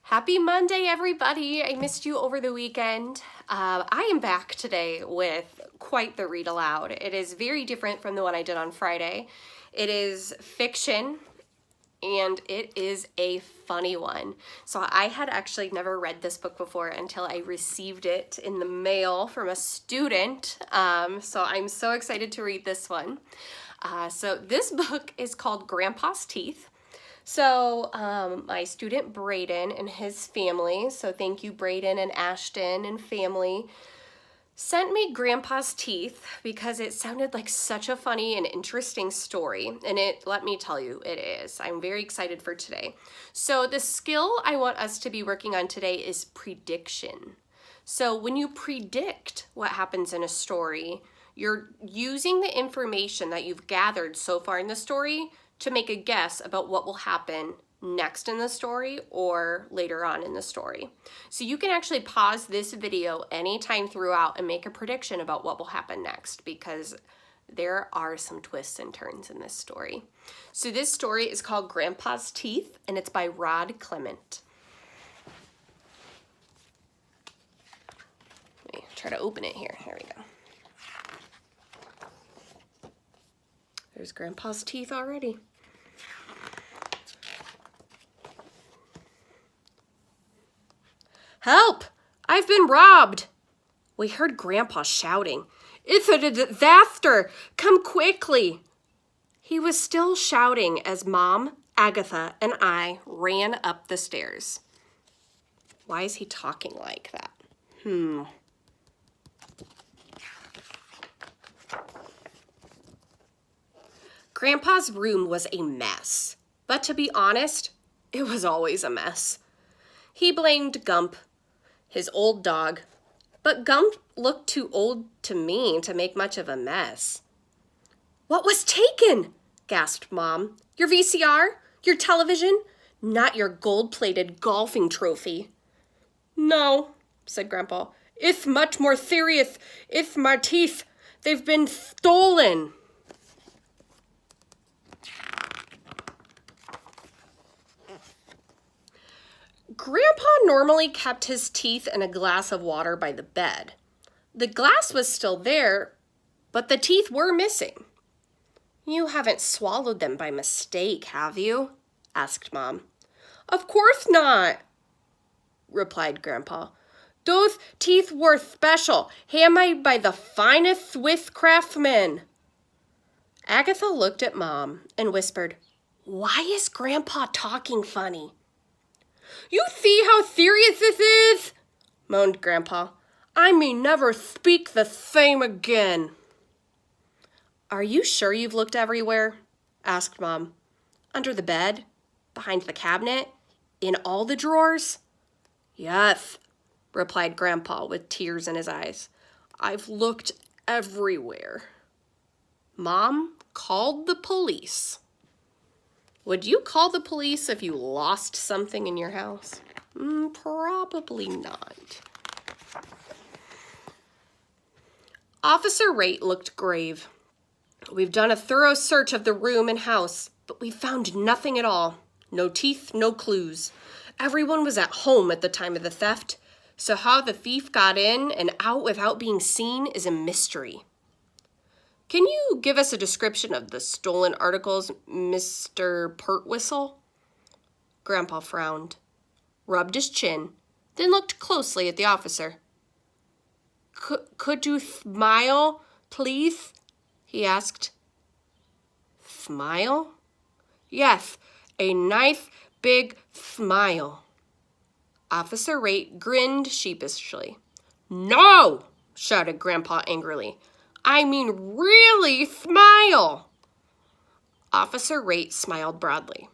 Happy Monday, everybody. I missed you over the weekend. I am back today with quite the read aloud. It is very different from the one I did on Friday. It is fiction and it is a funny one. So I had actually never read this book before until I received it in the mail from a student. So I'm so excited to read this one. So this book is called Grandpa's Teeth. So my student Braden and his family, so thank you Braden and Ashton and family, sent me Grandpa's Teeth because it sounded like such a funny and interesting story. And let me tell you, it is. I'm very excited for today. So the skill I want us to be working on today is prediction. So when you predict what happens in a story, you're using the information that you've gathered so far in the story to make a guess about what will happen next in the story or later on in the story. So you can actually pause this video anytime throughout and make a prediction about what will happen next because there are some twists and turns in this story. So this story is called Grandpa's Teeth and it's by Rod Clement. Let me try to open it here. There we go. There's Grandpa's teeth already. Help! I've been robbed! We heard Grandpa shouting. It's a disaster! Come quickly! He was still shouting as Mom, Agatha, and I ran up the stairs. Why is he talking like that? Grandpa's room was a mess, but to be honest, it was always a mess. He blamed Gump, his old dog, but Gump looked too old to me to make much of a mess. What was taken? Gasped Mom. Your VCR? Your television? Not your gold-plated golfing trophy. No, said Grandpa. It's much more serious. It's my teeth. They've been stolen. Grandpa normally kept his teeth in a glass of water by the bed. The glass was still there, but the teeth were missing. You haven't swallowed them by mistake, have you? Asked Mom. Of course not, replied Grandpa. Those teeth were special, handmade by the finest Swiss craftsmen. Agatha looked at Mom and whispered, Why is Grandpa talking funny? You see how serious this is? Moaned Grandpa. I may never speak the same again. Are you sure you've looked everywhere? Asked Mom. Under the bed? Behind the cabinet? In all the drawers? Yes, replied Grandpa with tears in his eyes. I've looked everywhere. Mom called the police. Would you call the police if you lost something in your house? Probably not. Officer Rate looked grave. We've done a thorough search of the room and house, but we found nothing at all. No teeth, no clues. Everyone was at home at the time of the theft, so how the thief got in and out without being seen is a mystery. Can you give us a description of the stolen articles, Mr. Pertwhistle? Grandpa frowned, rubbed his chin, then looked closely at the officer. Could you smile, please? He asked. Smile? Yes, a nice big smile. Officer Rate grinned sheepishly. No, shouted Grandpa angrily. I mean really smile. Officer Rate smiled broadly.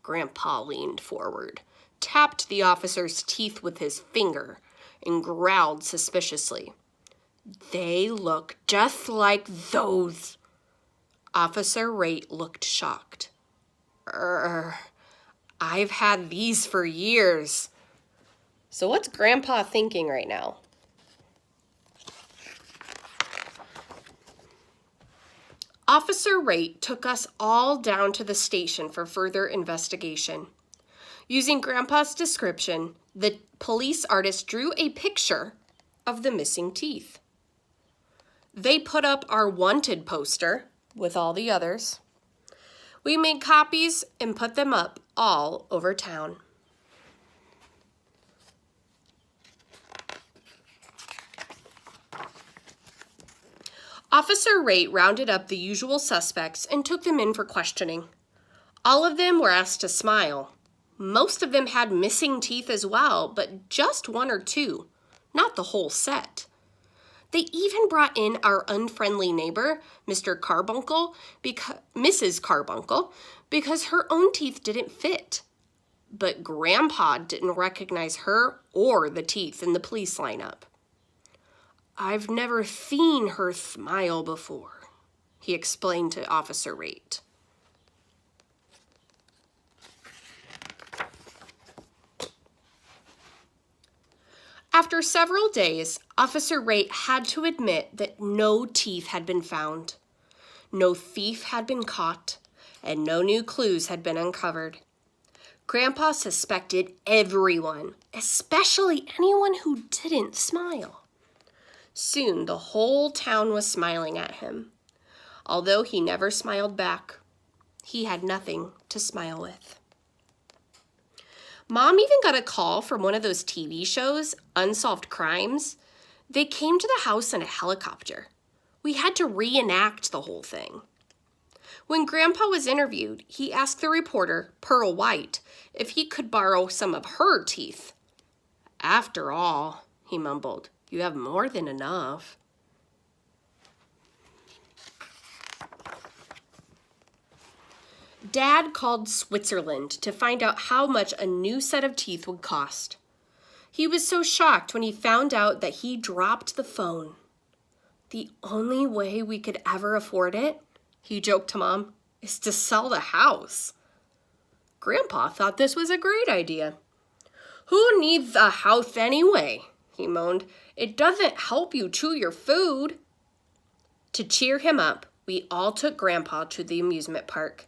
Grandpa leaned forward, tapped the officer's teeth with his finger, and growled suspiciously. They look just like those. Officer Rate looked shocked. I've had these for years. So what's Grandpa thinking right now? Officer Rate took us all down to the station for further investigation. Using Grandpa's description, the police artist drew a picture of the missing teeth. They put up our wanted poster with all the others. We made copies and put them up all over town. Officer Rate rounded up the usual suspects and took them in for questioning. All of them were asked to smile. Most of them had missing teeth as well, but just one or two, not the whole set. They even brought in our unfriendly neighbor, Mrs. Carbuncle, because her own teeth didn't fit. But Grandpa didn't recognize her or the teeth in the police lineup. "I've never seen her smile before," he explained to Officer Rate. After several days, Officer Rate had to admit that no teeth had been found. No thief had been caught, and no new clues had been uncovered. Grandpa suspected everyone, especially anyone who didn't smile. Soon the whole town was smiling at him. Although he never smiled back, he had nothing to smile with. Mom even got a call from one of those TV shows, Unsolved Crimes. They came to the house in a helicopter. We had to reenact the whole thing. When Grandpa was interviewed, he asked the reporter, Pearl White, if he could borrow some of her teeth. "After all," he mumbled, "you have more than enough." Dad called Switzerland to find out how much a new set of teeth would cost. He was so shocked when he found out that he dropped the phone. "The only way we could ever afford it," he joked to Mom, "is to sell the house." Grandpa thought this was a great idea. "Who needs a house anyway?" he moaned. "It doesn't help you chew your food." To cheer him up, we all took Grandpa to the amusement park.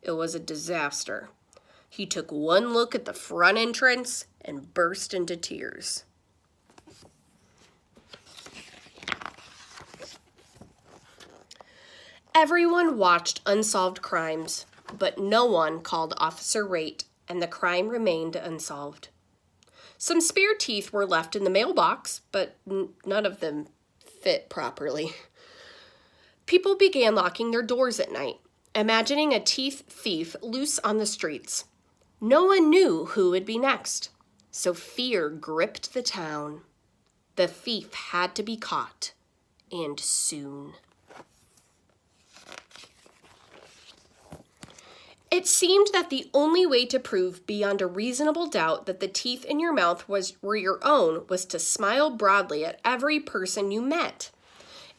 It was a disaster. He took one look at the front entrance and burst into tears. Everyone watched Unsolved Crimes, but no one called Officer Rate, and the crime remained unsolved. Some spare teeth were left in the mailbox, but none of them fit properly. People began locking their doors at night, imagining a teeth thief loose on the streets. No one knew who would be next, so fear gripped the town. The thief had to be caught, and soon. It seemed that the only way to prove beyond a reasonable doubt that the teeth in your mouth were your own was to smile broadly at every person you met.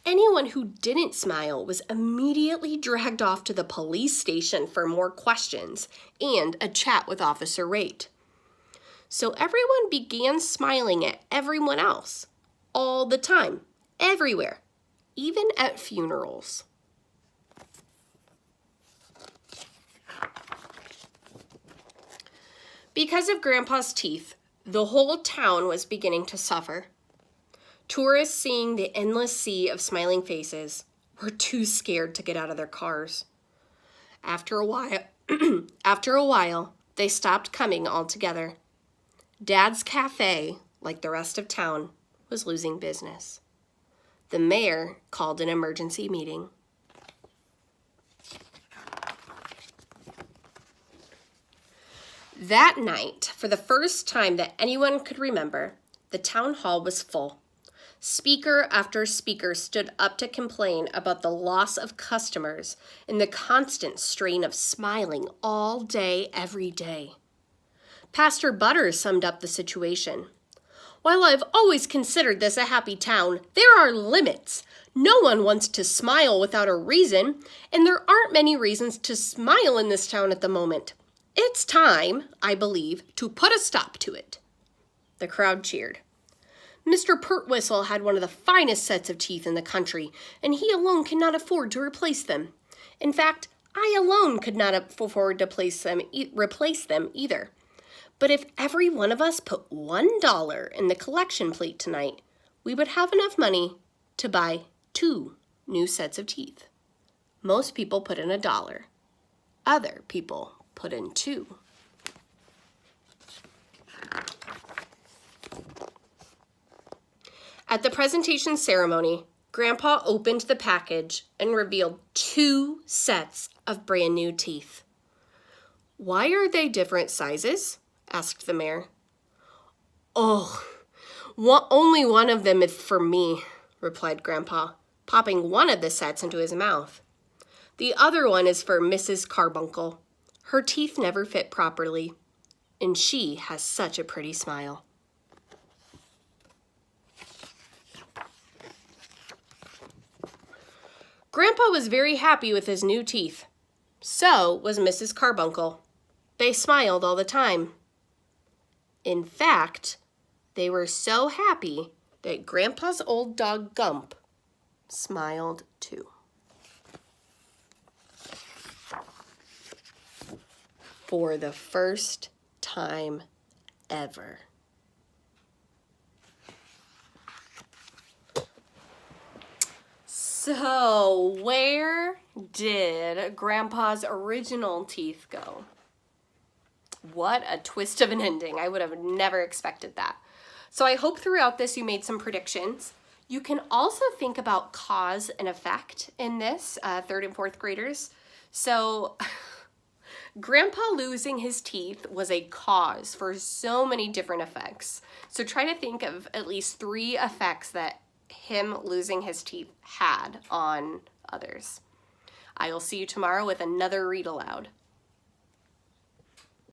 Anyone who didn't smile was immediately dragged off to the police station for more questions and a chat with Officer Rate. So everyone began smiling at everyone else, all the time, everywhere, even at funerals. Because of Grandpa's teeth, the whole town was beginning to suffer. Tourists, seeing the endless sea of smiling faces, were too scared to get out of their cars. After a while, they stopped coming altogether. Dad's cafe, like the rest of town, was losing business. The mayor called an emergency meeting. That night, for the first time that anyone could remember, the town hall was full. Speaker after speaker stood up to complain about the loss of customers and the constant strain of smiling all day, every day. Pastor Butters summed up the situation. "While I've always considered this a happy town, there are limits. No one wants to smile without a reason, and there aren't many reasons to smile in this town at the moment. It's time, I believe, to put a stop to it." The crowd cheered. Mr. Pertwhistle had one of the finest sets of teeth in the country, and he alone could not afford to replace them. In fact, I alone could not afford to replace them either. But if every one of us put $1 in the collection plate tonight, we would have enough money to buy 2 new sets of teeth. Most people put in $1. Other people put in 2. At the presentation ceremony, Grandpa opened the package and revealed 2 sets of brand new teeth. "Why are they different sizes?" asked the mayor. "Oh, only one of them is for me," replied Grandpa, popping one of the sets into his mouth. "The other one is for Mrs. Carbuncle. Her teeth never fit properly, and she has such a pretty smile." Grandpa was very happy with his new teeth. So was Mrs. Carbuncle. They smiled all the time. In fact, they were so happy that Grandpa's old dog Gump smiled too. For the first time ever. So, where did Grandpa's original teeth go? What a twist of an ending. I would have never expected that. So I hope throughout this you made some predictions. You can also think about cause and effect in this, 3rd and 4th graders. So Grandpa losing his teeth was a cause for so many different effects. So try to think of at least 3 effects that him losing his teeth had on others. I will see you tomorrow with another Read Aloud.